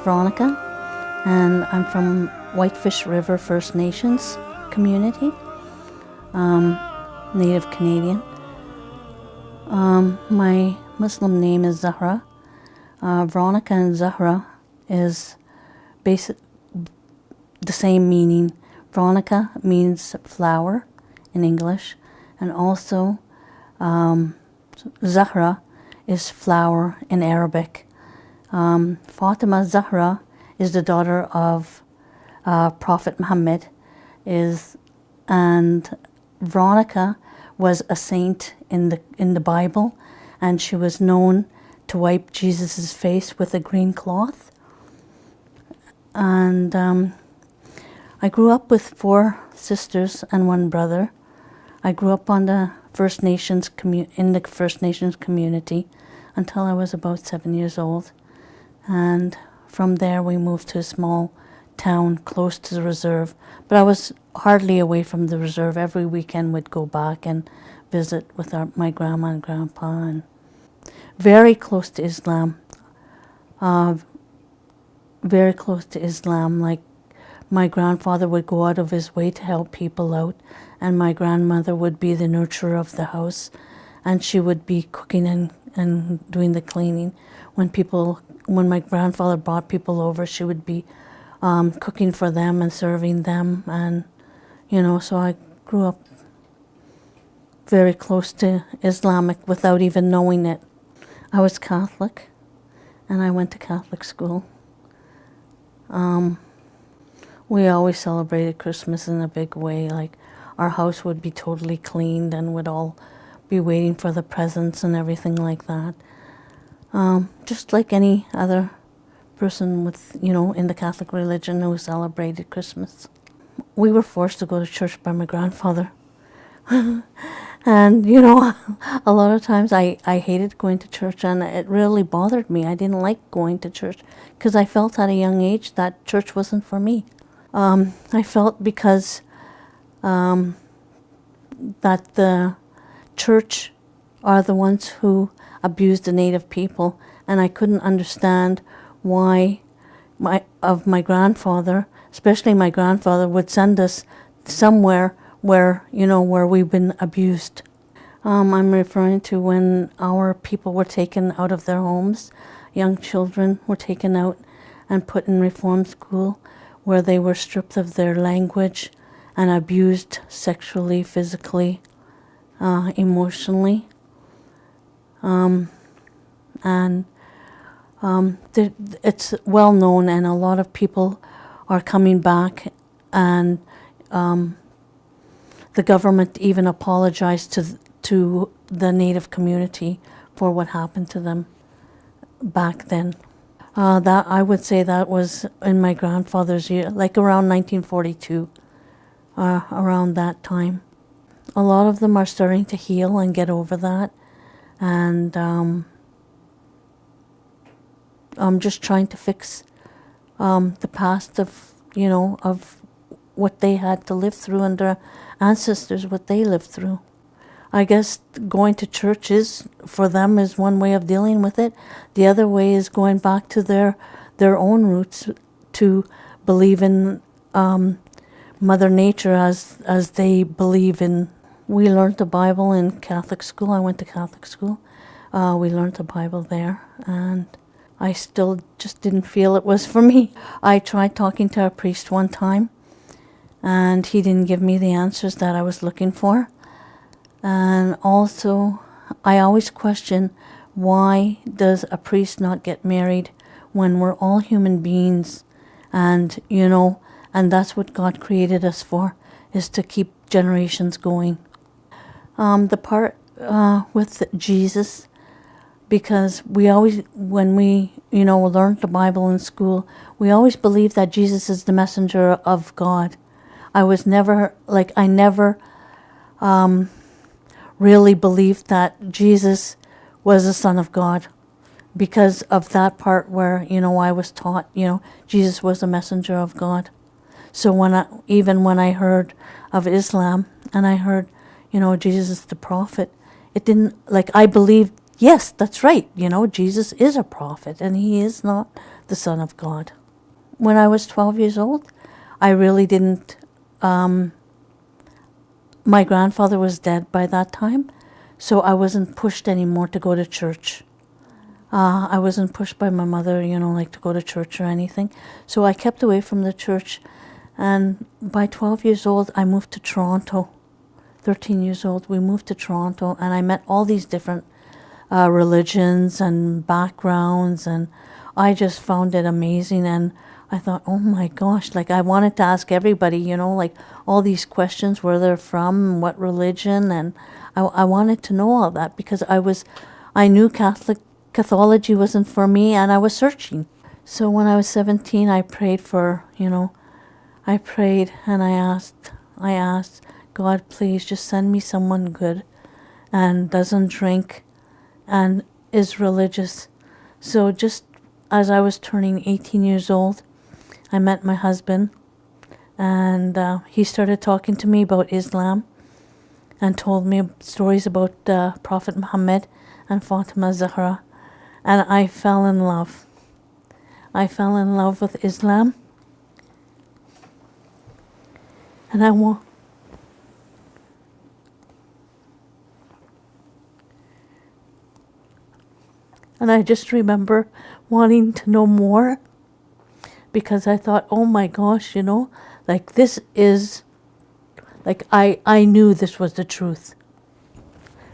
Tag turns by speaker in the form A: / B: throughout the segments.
A: Veronica, and I'm from Whitefish River First Nations community, Native Canadian. My Muslim name is Zahra. Veronica and Zahra is the same meaning. Veronica means flower in English, and also Zahra is flower in Arabic. Fatima Zahra is the daughter of Prophet Muhammad, and Veronica was a saint in the Bible, and she was known to wipe Jesus' face with a green cloth. And I grew up with 4 sisters and 1 brother. I grew up on the First Nations in the First Nations community until I was about 7 years old, and from there we moved to a small town close to the reserve. But I was hardly away from the reserve. Every weekend we'd go back and visit with my grandma and grandpa, and very close to Islam. Very close to Islam. Like, my grandfather would go out of his way to help people out, and my grandmother would be the nurturer of the house, and she would be cooking and doing the cleaning. When my grandfather brought people over, she would be cooking for them and serving them, and so I grew up very close to Islamic without even knowing it. I was Catholic, and I went to Catholic school. We always celebrated Christmas in a big way. Like, our house would be totally cleaned and would all be waiting for the presents and everything like that. Just like any other person in the Catholic religion who celebrated Christmas. We were forced to go to church by my grandfather. And, a lot of times I hated going to church, and it really bothered me. I didn't like going to church because I felt at a young age that church wasn't for me. I felt because that the church are the ones who abused the Native people, and I couldn't understand why my grandfather, especially my grandfather, would send us somewhere where we've been abused. I'm referring to when our people were taken out of their homes. Young children were taken out and put in reform school, where they were stripped of their language and abused sexually, physically, emotionally. It's well known, and a lot of people are coming back, and the government even apologized to the Native community for what happened to them back then. That I would say that was in my grandfather's year, like around 1942, around that time. A lot of them are starting to heal and get over that, and I'm just trying to fix the past of what they had to live through, and their ancestors, what they lived through. I guess going to church for them is one way of dealing with it. The other way is going back to their own roots, to believe in Mother Nature as they believe in. We learned the Bible in Catholic school. I went to Catholic school. We learned the Bible there, and I still just didn't feel it was for me. I tried talking to a priest one time, and he didn't give me the answers that I was looking for. And also, I always question, why does a priest not get married when we're all human beings? And, and that's what God created us for, is to keep generations going. The part with Jesus, because we always, when we, learned the Bible in school, we always believed that Jesus is the messenger of God. I never really believed that Jesus was the Son of God, because of that part where, I was taught, Jesus was a messenger of God. So even when I heard of Islam, and I heard, Jesus is the prophet, it didn't, I believed, yes, that's right, Jesus is a prophet, and he is not the Son of God. When I was 12 years old, I really didn't, my grandfather was dead by that time, so I wasn't pushed anymore to go to church. I wasn't pushed by my mother, like to go to church or anything. So I kept away from the church. And by 12 years old, I moved to Toronto. 13 years old, we moved to Toronto, and I met all these different religions and backgrounds, and I just found it amazing. And I thought, oh my gosh, like I wanted to ask everybody, like all these questions, where they're from, what religion, and I wanted to know all that because I knew Catholicism wasn't for me, and I was searching. So when I was 17, I prayed I prayed and I asked God, please just send me someone good and doesn't drink and is religious. So just as I was turning 18 years old, I met my husband, and he started talking to me about Islam and told me stories about Prophet Muhammad and Fatima Zahra, and I fell in love. I fell in love with Islam, and I just remember wanting to know more, because I thought, oh my gosh, like this is, like I knew this was the truth.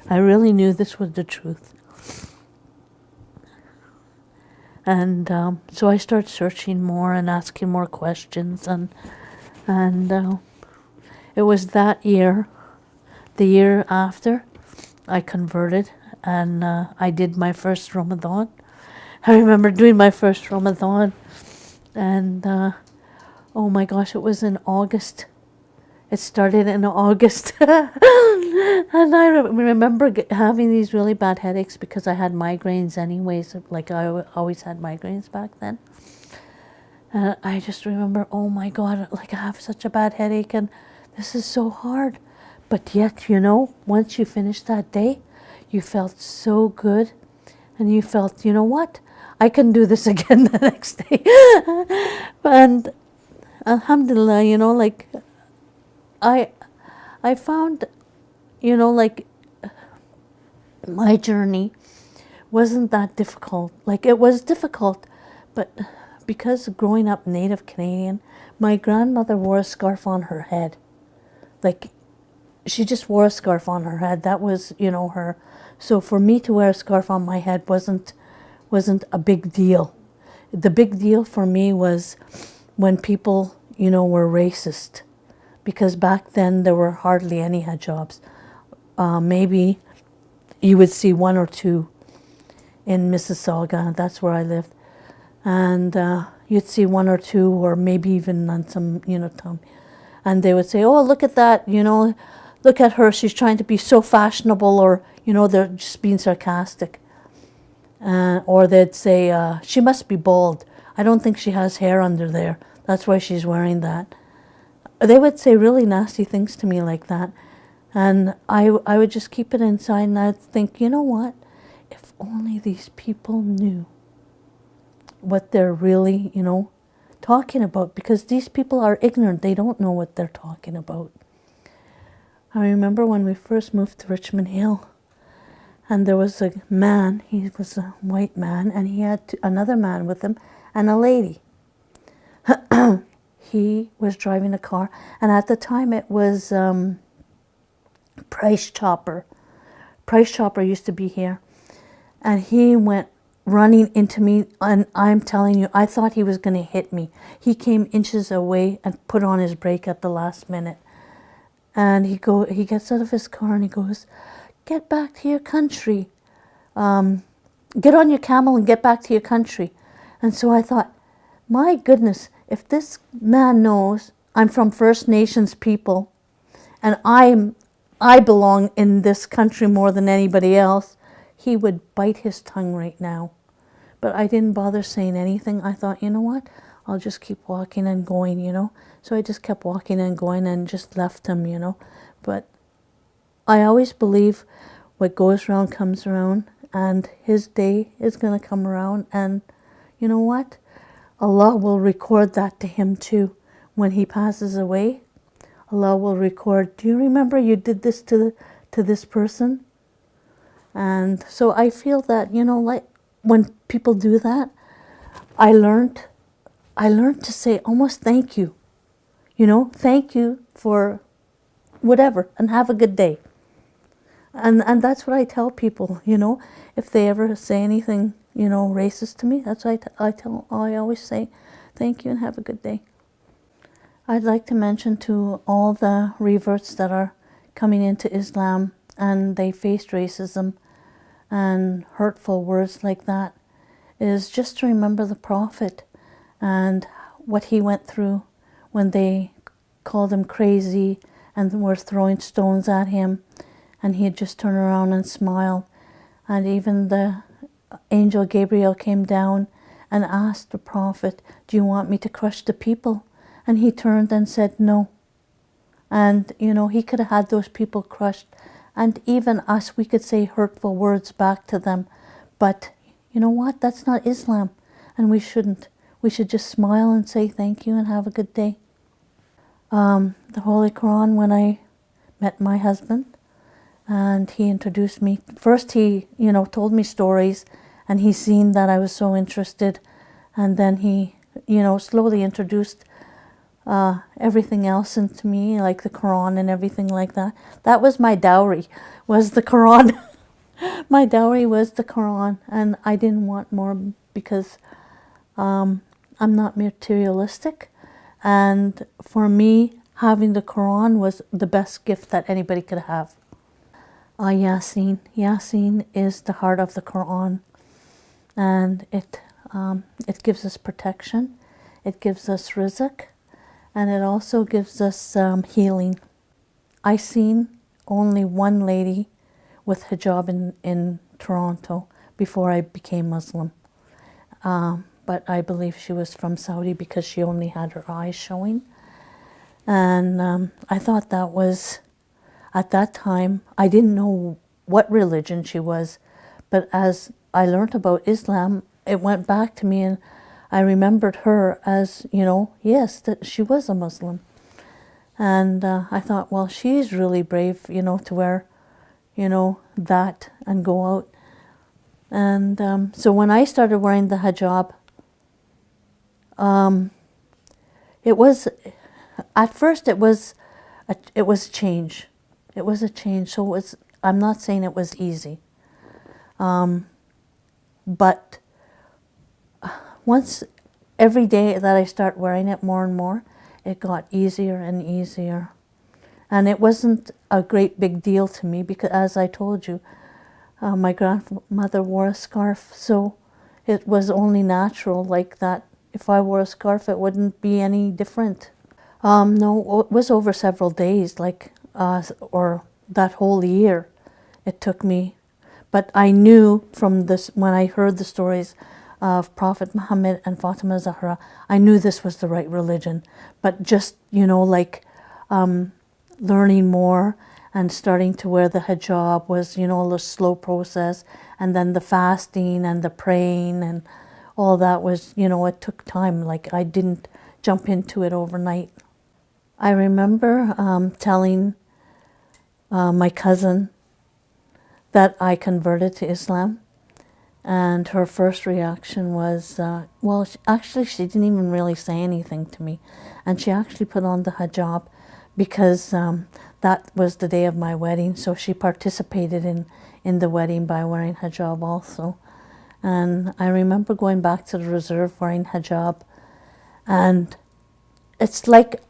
A: I really knew this was the truth. And so I started searching more and asking more questions, and it was that year, the year after, I converted, and I did my first Ramadan. I remember doing my first Ramadan, and oh my gosh, it was in August. It started in August. And I remember having these really bad headaches because I had migraines anyways. Like I always had migraines back then. And I just remember, oh my God, like I have such a bad headache and this is so hard. But yet, once you finished that day, you felt so good. And you felt, you know what? I can do this again the next day. And alhamdulillah, like I found, like my journey wasn't that difficult. Like it was difficult, but because growing up Native Canadian, my grandmother wore a scarf on her head. Like she just wore a scarf on her head. That was, her. So for me to wear a scarf on my head wasn't a big deal. The big deal for me was when people, were racist. Because back then there were hardly any hijabs. Maybe you would see one or two in Mississauga. That's where I lived. And you'd see one or two, or maybe even on some, time. And they would say, oh, look at that, look at her. She's trying to be so fashionable, or, they're just being sarcastic. Or they'd say, she must be bald. I don't think she has hair under there. That's why she's wearing that. They would say really nasty things to me like that. And I would just keep it inside, and I'd think, you know what? If only these people knew what they're really, talking about. Because these people are ignorant. They don't know what they're talking about. I remember when we first moved to Richmond Hill, and there was a man, he was a white man, and he had another man with him, and a lady. He was driving a car, and at the time it was Price Chopper. Price Chopper used to be here, and he went running into me, and I'm telling you, I thought he was going to hit me. He came inches away and put on his brake at the last minute, and he gets out of his car and he goes, "Get back to your country. Get on your camel and get back to your country." And so I thought, my goodness, if this man knows I'm from First Nations people and I belong in this country more than anybody else, he would bite his tongue right now. But I didn't bother saying anything. I thought, you know what? I'll just keep walking and going, So I just kept walking and going and just left him, But I always believe what goes around comes around, and his day is going to come around, and you know what? Allah will record that to him too. When he passes away, Allah will record, do you remember you did this to this person? And so I feel that, you know, like when people do that, I learned to say almost thank you. You know, thank you for whatever, and have a good day. And that's what I tell people, you know, if they ever say anything, you know, racist to me, that's what I always say, thank you and have a good day. I'd like to mention to all the reverts that are coming into Islam and they faced racism and hurtful words like that, is just to remember the Prophet and what he went through when they called him crazy and were throwing stones at him, and he'd just turn around and smile. And even the angel Gabriel came down and asked the Prophet, do you want me to crush the people? And he turned and said no. And, you know, he could have had those people crushed. And even us, we could say hurtful words back to them. But you know what? That's not Islam. And we shouldn't. We should just smile and say thank you and have a good day. The Holy Quran, when I met my husband and he introduced me, first he, you know, told me stories, and he seen that I was so interested. And then he, you know, slowly introduced everything else into me, like the Quran and everything like that. That was my dowry, was the Quran. My dowry was the Quran, and I didn't want more because I'm not materialistic. And for me, having the Quran was the best gift that anybody could have. Yasin. Yasin is the heart of the Quran, and it gives us protection, it gives us rizq, and it also gives us healing. I seen only one lady with hijab in Toronto before I became Muslim. But I believe she was from Saudi because she only had her eyes showing. And I thought that was, at that time, I didn't know what religion she was. But as I learned about Islam, it went back to me, and I remembered her as, you know, yes, that she was a Muslim. And I thought, well, she's really brave, you know, to wear, you know, that and go out. And so when I started wearing the hijab, it was, at first it was change. It was a change. So it was, I'm not saying it was easy. But once, every day that I start wearing it more and more, it got easier and easier. And it wasn't a great big deal to me because, as I told you, my grandmother wore a scarf, so it was only natural like that. If I wore a scarf, it wouldn't be any different. No, it was over several days, like, or that whole year it took me. But I knew from this, when I heard the stories of Prophet Muhammad and Fatima Zahra, I knew this was the right religion. But just, you know, like learning more and starting to wear the hijab was, you know, a slow process. And then the fasting and the praying and all that was, you know, it took time. Like, I didn't jump into it overnight. I remember telling my cousin that I converted to Islam, and her first reaction was, well, actually she didn't even really say anything to me, and she actually put on the hijab because that was the day of my wedding, so she participated in the wedding by wearing hijab also. And I remember going back to the reserve wearing hijab, and it's like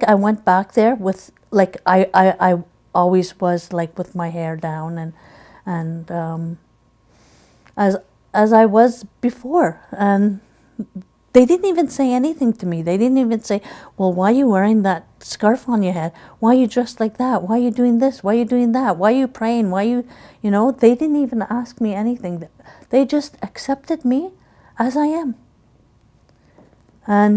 A: I went back there with, like, I always was, like, with my hair down and as I was before. And they didn't even say anything to me. They didn't even say, well, why are you wearing that scarf on your head? Why are you dressed like that? Why are you doing this? Why are you doing that? Why are you praying? Why are you know, they didn't even ask me anything. They just accepted me as I am. And